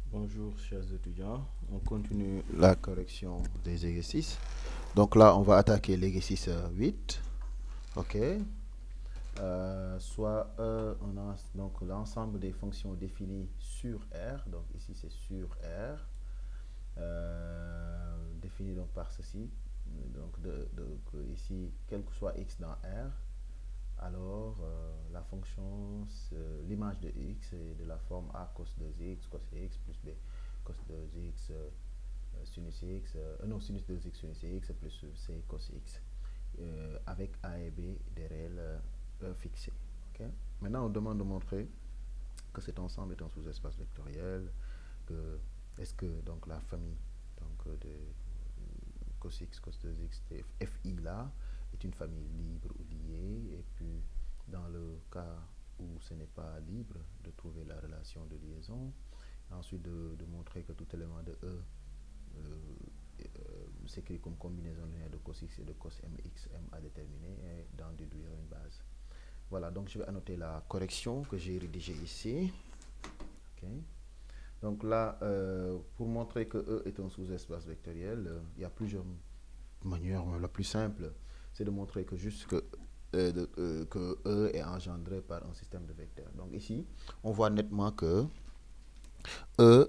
Bonjour chers étudiants, on continue la correction des exercices. Donc là, on va attaquer l'exercice 8. OK. Soit on a donc l'ensemble des fonctions définies sur R. Donc ici, c'est sur R. Défini donc par ceci. Donc ici, quel que soit x dans R, alors la fonction, l'image de x est de la forme a cos 2x, cos x plus b cos 2x sinus x, non, sinus 2x sinus x plus c cos x, avec a et b des réels fixés. Okay. Maintenant, on demande de montrer que cet ensemble est un sous-espace vectoriel, que est-ce que donc la famille donc, de cos x, cos 2x, fi là, est une famille libre ou liée, et puis dans le cas où ce n'est pas libre, de trouver la relation de liaison. Ensuite, de montrer que tout élément de E s'écrit comme combinaison linéaire de cos x et de cos mx, m à déterminer, et d'en déduire une base. Voilà, donc je vais annoter la correction que j'ai rédigée ici. Okay. Donc là, pour montrer que E est un sous-espace vectoriel, il y a plusieurs manières. La plus simple, c'est de montrer que juste que E est engendré par un système de vecteurs. Donc ici, on voit nettement que E,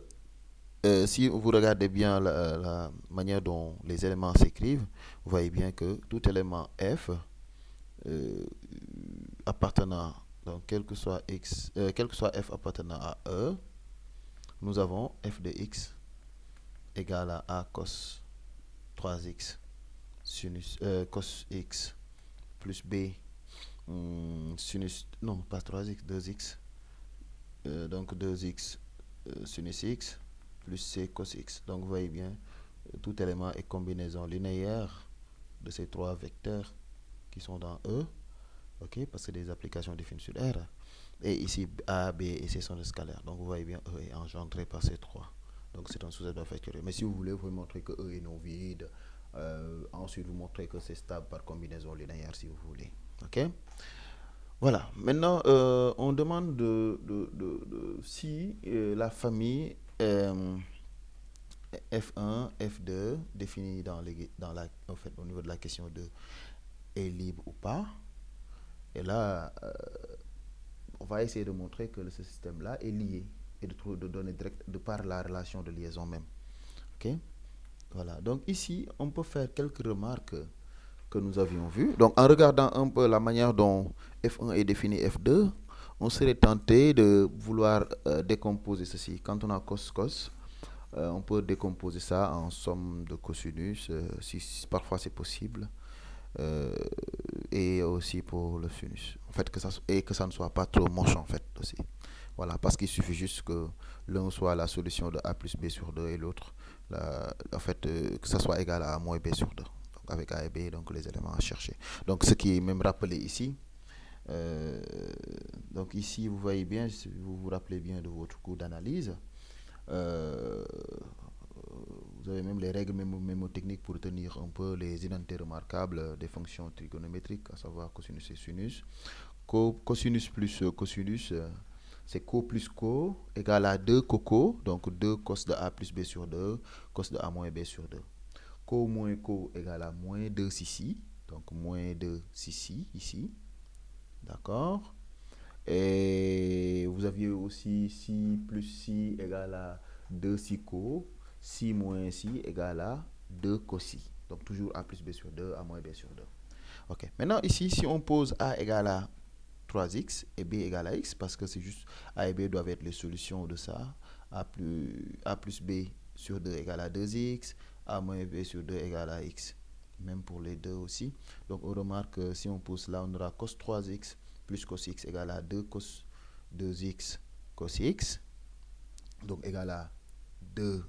si vous regardez bien la manière dont les éléments s'écrivent, vous voyez bien que tout élément F euh, appartenant, donc quel que soit F appartenant à E, nous avons F de x égale à A cos 3x cos x plus B sinus, non pas 3x, 2x, donc 2x sinus x plus C cos x. Donc vous voyez bien, tout élément est combinaison linéaire de ces trois vecteurs qui sont dans E, ok, parce que des applications définies sur R. Et ici, A, B et C sont des scalaires. Donc vous voyez bien, E est engendré par ces trois. Donc c'est un sous-espace vectoriel. Mais si vous voulez, vous pouvez montrer que E est non vide. Ensuite, vous montrez que c'est stable par combinaison linéaire si vous voulez. Ok. Voilà. Maintenant, on demande si la famille F1, F2, définie en fait, au niveau de la question 2, est libre ou pas. Et là, on va essayer de montrer que ce système-là est lié et de donner direct de par la relation de liaison même. Ok. Voilà. Donc ici, on peut faire quelques remarques que nous avions vues. Donc en regardant un peu la manière dont F1 est défini F2, on serait tenté de vouloir décomposer ceci. Quand on a cos cos, on peut décomposer ça en somme de cosinus, si parfois c'est possible, euh, et aussi pour le sinus. En fait, que ça ne soit pas trop moche en fait aussi. Voilà, parce qu'il suffit juste que l'un soit la solution de A plus B sur 2 et l'autre, en fait, que ça soit égal à A moins B sur 2. Donc, avec A et B, donc les éléments à chercher. Donc, ce qui est même rappelé ici. euh, donc, ici, vous voyez bien, si vous vous rappelez bien de votre cours d'analyse, euh, vous avez même les règles mémotechniques pour tenir un peu les identités remarquables des fonctions trigonométriques, à savoir cosinus et sinus. Cosinus plus cosinus, c'est co plus co égale à 2 coco, donc 2 cos de A plus B sur 2, cos de A moins B sur 2. Co moins co égale à moins 2 ici, donc moins 2 ici, d'accord. Et vous aviez aussi si plus si égale à 2 si co, si moins si égale à 2 cosi. Donc toujours A plus B sur 2, A moins B sur 2. Ok, maintenant ici, si on pose A égale à 3x et b égale à x, parce que c'est juste a et b doivent être les solutions de ça. A plus b sur 2 égale à 2x, a moins b sur 2 égale à x. Même pour les deux aussi. Donc on remarque que si on pousse là, on aura cos 3x plus cos x égale à 2 cos 2x cos x. Donc égale à 2,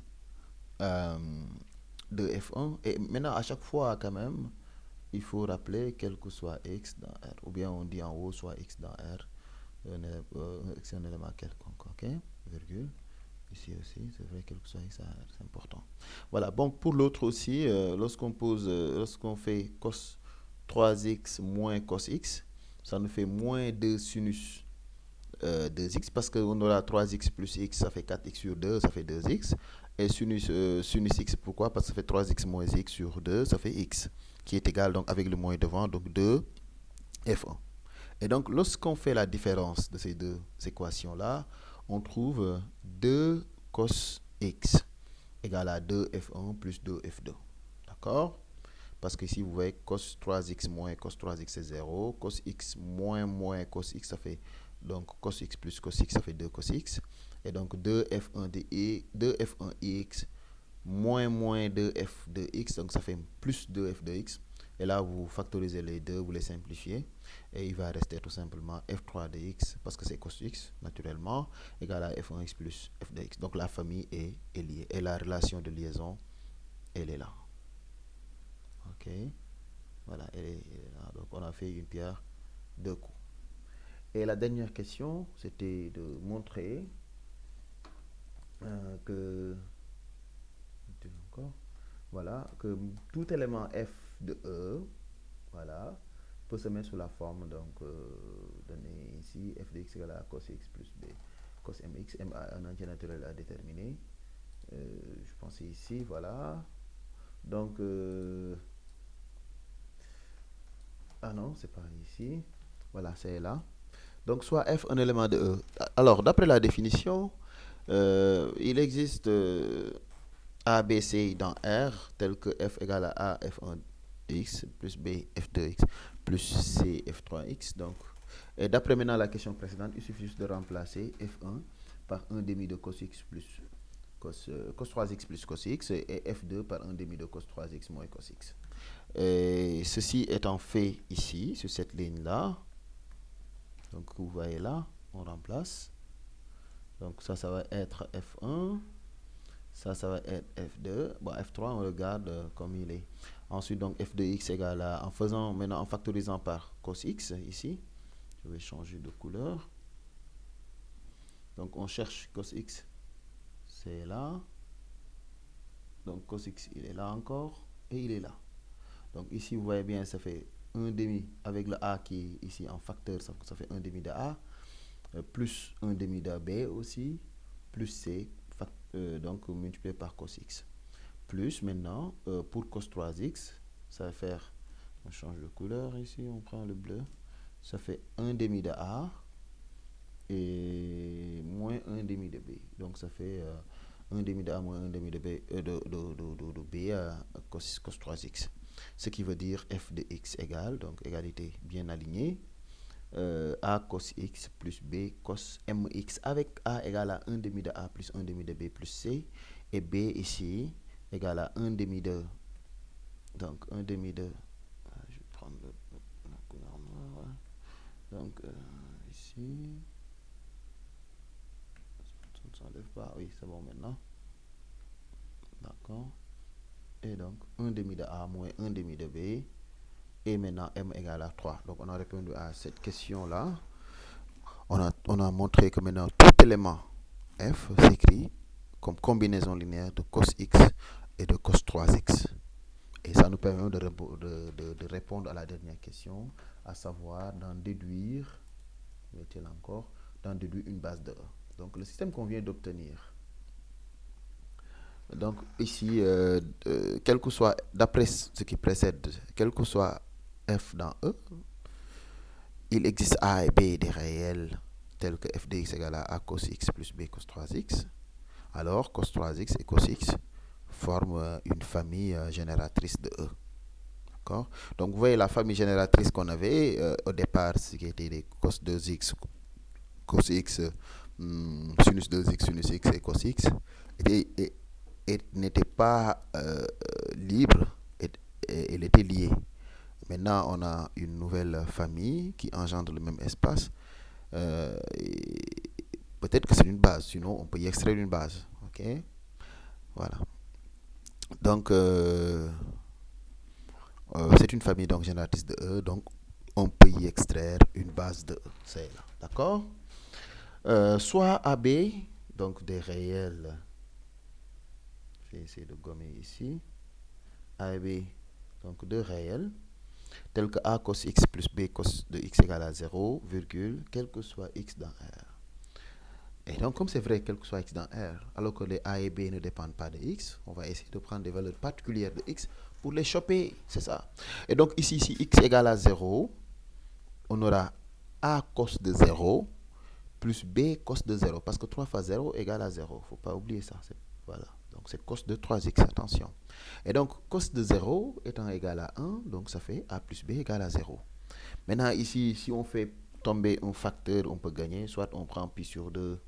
euh, 2f1. Et maintenant, à chaque fois, quand même, il faut rappeler quel que soit x dans R. Ou bien on dit en haut soit x dans R. C'est un élément quelconque, ok? Virgule. Ici aussi, c'est vrai, quel que soit x, c'est important. Voilà, bon, pour l'autre aussi, lorsqu'on fait cos 3x moins cos x, ça nous fait moins 2 sinus 2x parce qu'on aura 3x plus x, ça fait 4x sur 2, ça fait 2x. Et sinus x, pourquoi? Parce que ça fait 3x moins x sur 2, ça fait x, qui est égal donc avec le moins devant, donc 2 f1. Et donc, lorsqu'on fait la différence de ces deux équations-là, on trouve 2 cos x égale à 2f1 plus 2f2. D'accord? Parce que ici, vous voyez, cos 3x moins cos 3x, c'est 0. Cos x moins cos x, ça fait donc cos x plus cos x, ça fait 2 cos x. Et donc 2f1 2f1x moins 2f2x, donc ça fait plus 2f2x. Et là, vous factorisez les deux, vous les simplifiez. Et il va rester tout simplement f3 de x, parce que c'est cos x, naturellement, égal à f1x plus f2x. Donc la famille est liée. Et la relation de liaison, elle est là. Ok. Voilà, elle est là. Donc on a fait une pierre deux coups. Et la dernière question, c'était de montrer que encore, voilà, que tout élément f de E, voilà, peut se mettre sous la forme donc donnée ici, f de x égale à cos x plus b cos mx, m a un entier naturel à déterminer. Je pense ici, voilà. Donc ah non, c'est pas ici. Voilà, c'est là. Donc soit f un élément de E. Alors d'après la définition, il existe A, B, C dans R, tel que f égale à A, f1 x plus b, f2x plus c, f3x. Donc, et d'après maintenant la question précédente, il suffit juste de remplacer f1 par 1 demi de cos x plus cos 3x plus cos x et f2 par 1 demi de cos 3x moins cos x. Et ceci étant fait ici, sur cette ligne-là, donc vous voyez là, on remplace. Donc ça va être f1. Ça va être f2. Bon, f3, on le garde comme il est. Ensuite, donc, f de x égale à, en factorisant par cos x, ici. Je vais changer de couleur. Donc, on cherche cos x. C'est là. Donc, cos x, il est là encore. Et il est là. Donc, ici, vous voyez bien, ça fait 1 demi avec le a qui est ici en facteur. Ça fait 1 demi de a. Plus 1 demi de b aussi. Plus c. Donc, multiplié par cos x. Plus maintenant, pour cos 3x, ça va faire, on change de couleur ici, on prend le bleu, ça fait 1 demi de A et moins 1 demi de B. Donc ça fait 1 demi de A moins 1 demi de B, de B à cos 3x. Ce qui veut dire f de x égale, donc égalité bien alignée, A cos x plus B cos mx avec A égale à 1 demi de A plus 1 demi de B plus C et B ici égale à 1 demi de, donc 1 demi de, je vais prendre la couleur noire, donc ici, ça ne s'enlève pas, oui c'est bon maintenant, d'accord, et donc 1 demi de A moins 1 demi de B, et maintenant M égale à 3, donc on a répondu à cette question là, on a montré que maintenant tout élément F s'écrit comme combinaison linéaire de cos x et de cos 3x. Et ça nous permet de répondre à la dernière question, à savoir d'en déduire, mettez-le encore, d'en déduire une base de E. Donc le système qu'on vient d'obtenir. Donc ici, quel que soit, d'après ce qui précède, quel que soit f dans E, il existe A et B des réels tels que f de x égale à cos x plus b cos 3x. Alors cos 3x et cos x forment une famille génératrice de E. Donc vous voyez la famille génératrice qu'on avait au départ, ce qui était des cos 2x, cos x, sinus 2x, sinus x et cos x, et n'était pas libre, elle était liée. Maintenant, on a une nouvelle famille qui engendre le même espace. Peut-être que c'est une base, sinon on peut y extraire une base. Ok, voilà. Donc, c'est une famille donc génératrice de E, donc on peut y extraire une base de E. C'est là, d'accord? Soit AB, donc des réels. Je vais essayer de gommer ici. AB, donc deux réels. tel que a cos x plus b cos de x égale à 0, virgule, quel que soit x dans R. Et donc, comme c'est vrai, quel que soit x dans R, alors que les a et b ne dépendent pas de x, on va essayer de prendre des valeurs particulières de x pour les choper, c'est ça. Et donc, ici, si x égale à 0, on aura a cos de 0 plus b cos de 0, parce que 3 fois 0 égale à 0. Il ne faut pas oublier ça. Voilà. Donc, c'est cos de 3x, attention. Et donc, cos de 0 étant égal à 1, donc ça fait a plus b égale à 0. Maintenant, ici, si on fait tomber un facteur, on peut gagner. Soit on prend pi sur 2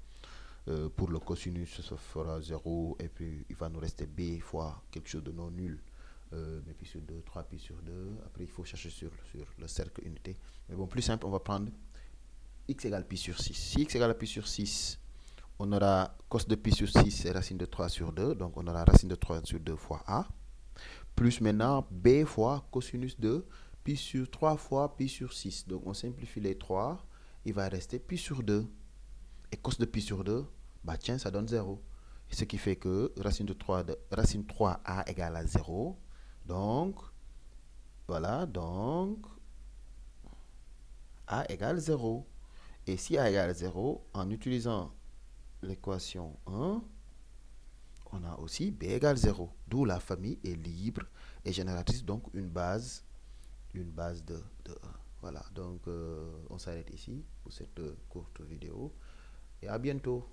pour le cosinus, ça fera 0. Et puis, il va nous rester b fois quelque chose de non nul. Mais pi sur 2, 3 pi sur 2. Après, il faut chercher sur le cercle unité. Mais bon, plus simple, on va prendre x égale pi sur 6. Si x égale pi sur 6, on aura cos de pi sur 6, c'est racine de 3 sur 2. Donc, on aura racine de 3 sur 2 fois a. Plus maintenant b fois cosinus de pi sur 3 fois pi sur 6. Donc, on simplifie les 3. Il va rester pi sur 2. Et cos de pi sur 2, bah tiens, ça donne 0. Ce qui fait que racine 3a égale à 0. Donc, voilà, donc a égale 0. Et si a égale 0, en utilisant l'équation 1, on a aussi b égale 0. D'où la famille est libre et génératrice, donc une base de 1. Voilà, donc on s'arrête ici pour cette courte vidéo et à bientôt.